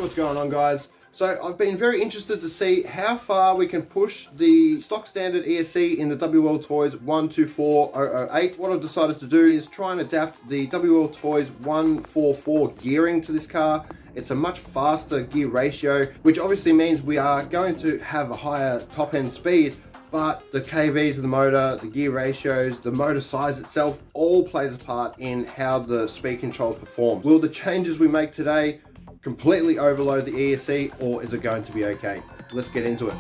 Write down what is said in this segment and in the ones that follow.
what's going on, guys? So I've been very interested to see how far we can push the stock standard ESC in the wltoys 124008. What I've decided to do is try and adapt the wltoys 144 gearing to this car. It's a much faster gear ratio, which obviously means we are going to have a higher top end speed, but the KVs of the motor, the gear ratios, the motor size itself, all plays a part in how the speed control performs. Will the changes we make today completely overload the ESC, or is it going to be okay? Let's get into it.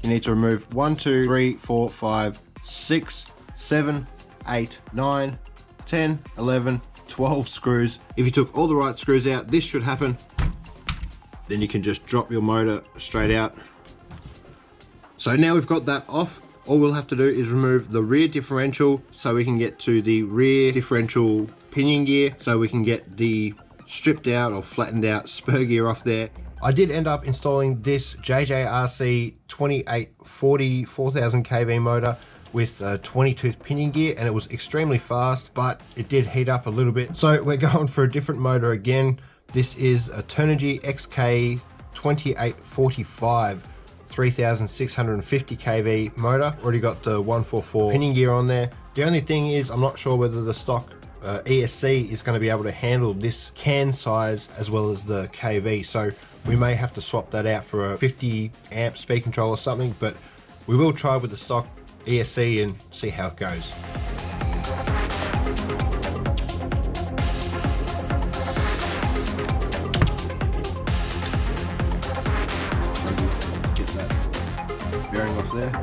You need to remove 1, 2, 3, 4, 5, 6, 7, 8, 9, 10, 11, 12 screws. If you took all the right screws out, this should happen. Then you can just drop your motor straight out. So now we've got that off, all we'll have to do is remove the rear differential so we can get to the rear differential pinion gear, so we can get the stripped out or flattened out spur gear off there. I did end up installing this JJRC2840 4000 kV motor with a 20 tooth pinion gear, and it was extremely fast, but it did heat up a little bit. So we're going for a different motor again. This is a Turnigy XK2845 3650 kV motor. Already got the 144 pinion gear on there. The only thing is, I'm not sure whether the stock ESC is going to be able to handle this can size as well as the kV, so we may have to swap that out for a 50 amp speed control or something, but we will try with the stock ESC and see how it goes. Off there.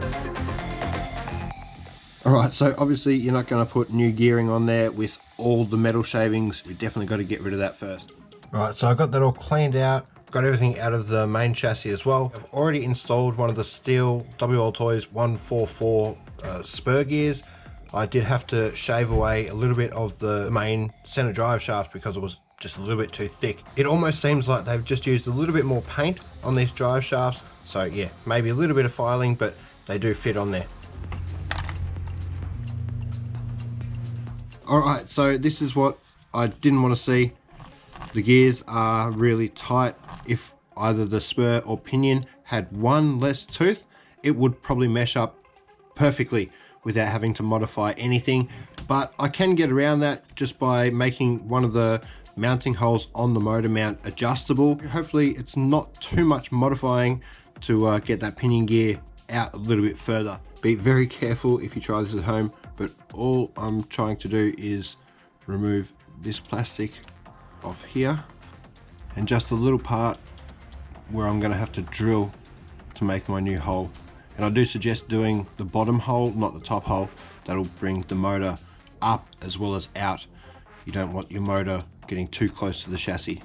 Alright, so obviously you're not going to put new gearing on there with all the metal shavings. We definitely got to get rid of that first. Right, so I got that all cleaned out, got everything out of the main chassis as well. I've already installed one of the steel wltoys 144 spur gears. I did have to shave away a little bit of the main center drive shaft because it was just a little bit too thick. It almost seems like they've just used a little bit more paint on these drive shafts. So yeah, maybe a little bit of filing, but they do fit on there. All right, so this is what I didn't want to see. The gears are really tight. If either the spur or pinion had one less tooth, it would probably mesh up perfectly without having to modify anything. But I can get around that just by making one of the mounting holes on the motor mount adjustable. Hopefully it's not too much modifying to get that pinion gear out a little bit further. Be very careful if you try this at home, but all I'm trying to do is remove this plastic off here and just a little part where I'm going to have to drill to make my new hole. And I do suggest doing the bottom hole, not the top hole. That'll bring the motor up as well as out. You don't want your motor getting too close to the chassis.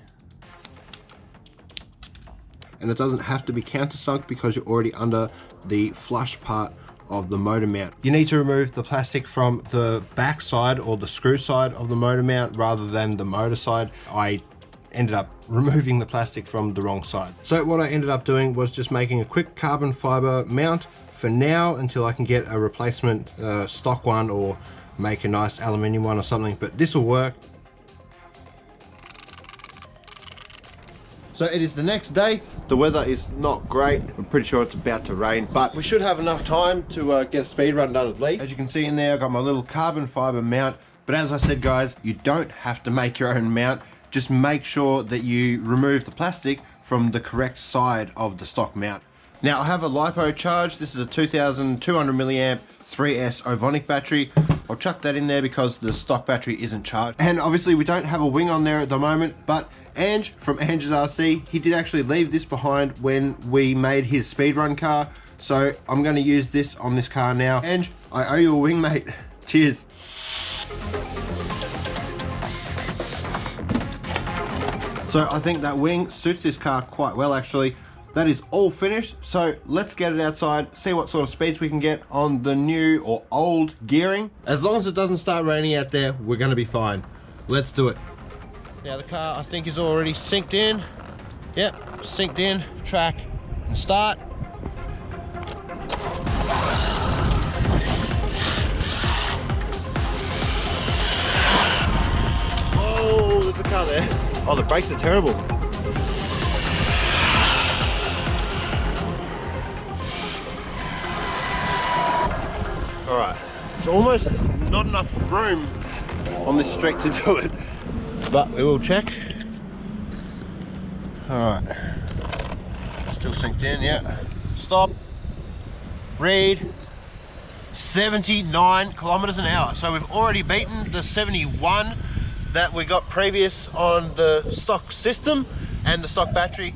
And it doesn't have to be countersunk because you're already under the flush part of the motor mount. You need to remove the plastic from the back side or the screw side of the motor mount rather than the motor side. I ended up removing the plastic from the wrong side. So what I ended up doing was just making a quick carbon fiber mount for now until I can get a replacement stock one or make a nice aluminium one or something, but this will work. So it is the next day. The weather is not great. I'm pretty sure it's about to rain, but we should have enough time to get a speed run done at least. As you can see in there, I've got my little carbon fiber mount. But as I said, guys, you don't have to make your own mount. Just make sure that you remove the plastic from the correct side of the stock mount. Now I have a lipo charge. This is a 2200 milliamp 3S Ovonic battery. I'll chuck that in there because the stock battery isn't charged. And obviously we don't have a wing on there at the moment, but Ange from Ange's RC, he did actually leave this behind when we made his speedrun car. So I'm going to use this on this car now. Ange, I owe you a wing, mate. Cheers. So I think that wing suits this car quite well actually. That is all finished, so let's get it outside, see what sort of speeds we can get on the new or old gearing. As long as it doesn't start raining out there, we're going to be fine. Let's do it. Now the car I think is already synced in. Yep, synced in, track and start. Oh, the brakes are terrible. Alright, it's almost not enough room on this street to do it, but we will check. Alright, still synced in, yeah. Stop. Read 79 kilometers an hour. So we've already beaten the 71 that we got previous on the stock system and the stock battery.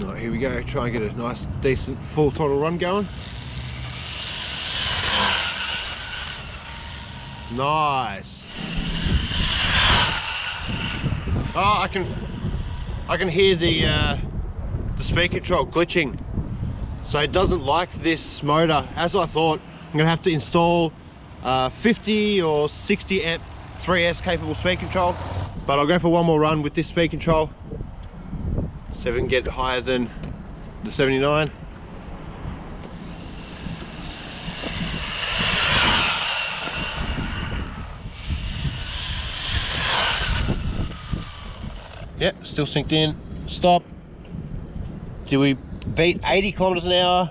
Alright, here we go, try and get a nice decent full throttle run going. Nice. Oh, I can hear the speed control glitching. So it doesn't like this motor. As I thought, I'm gonna have to install 50 or 60 amp 3S capable speed control. But I'll go for one more run with this speed control, so we can get higher than the 79. Yep, still synced in. Stop. Did we beat 80 kilometers an hour?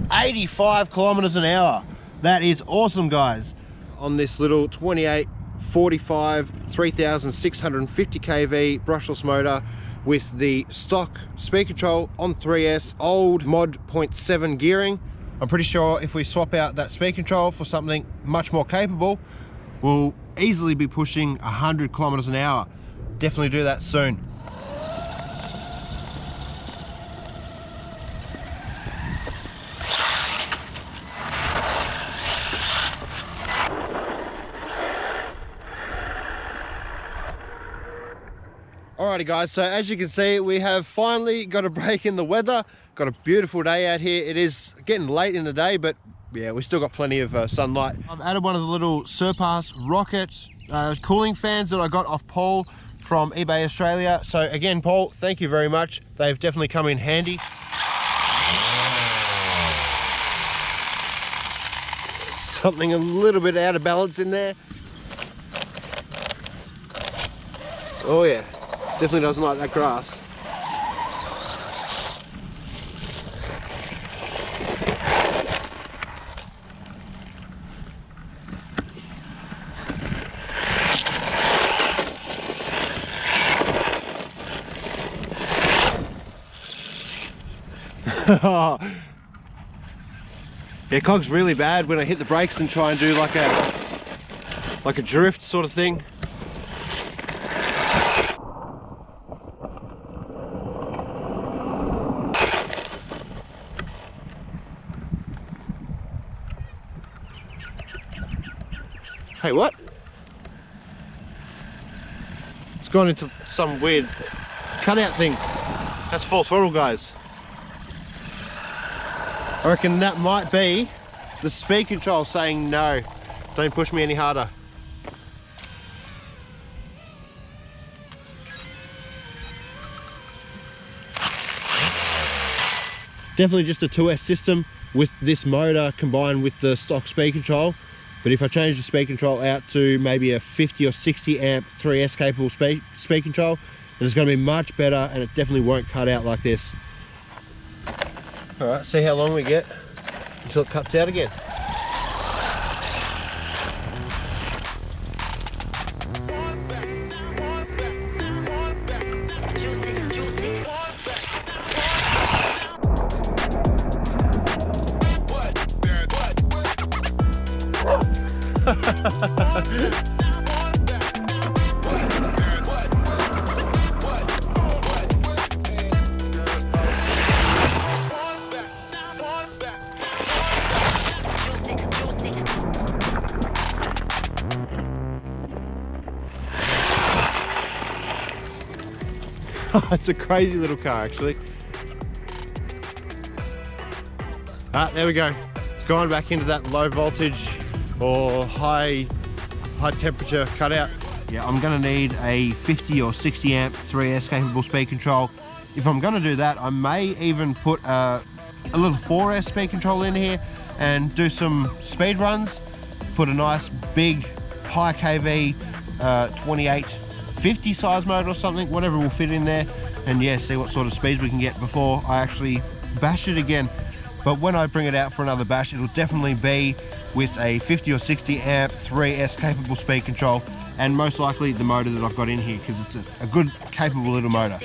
85 kilometers an hour. That is awesome, guys. On this little 2845 3650 kV brushless motor with the stock speed control on 3S, old mod 0.7 gearing. I'm pretty sure if we swap out that speed control for something much more capable, we'll easily be pushing 100 kilometers an hour. Definitely do that soon. Alrighty guys, so as you can see, we have finally got a break in the weather. Got a beautiful day out here. It is getting late in the day, but yeah, we still got plenty of sunlight. I've added one of the little Surpass rocket cooling fans that I got off Paul from eBay Australia. So again, Paul, thank you very much. They've definitely come in handy. Something a little bit out of balance in there. Oh yeah, definitely doesn't like that grass. Yeah, cog's really bad when I hit the brakes and try and do like a drift sort of thing. Hey, what? It's gone into some weird cutout thing. That's full throttle, guys. I reckon that might be the speed control saying no, don't push me any harder. Definitely just a 2S system with this motor combined with the stock speed control. But if I change the speed control out to maybe a 50 or 60 amp 3S capable speed control, then it's going to be much better and it definitely won't cut out like this. Alright, see how long we get until it cuts out again. It's a crazy little car actually. Ah, there we go. It's gone back into that low voltage or high temperature cutout. Yeah, I'm gonna need a 50 or 60 amp 3S capable speed control. If I'm gonna do that, I may even put a little 4S speed control in here and do some speed runs. Put a nice big high kV 28 50 size motor or something, whatever will fit in there, and yeah, see what sort of speeds we can get before I actually bash it again. But when I bring it out for another bash, it'll definitely be with a 50 or 60 amp 3S capable speed control, and most likely the motor that I've got in here, because it's a good capable little motor.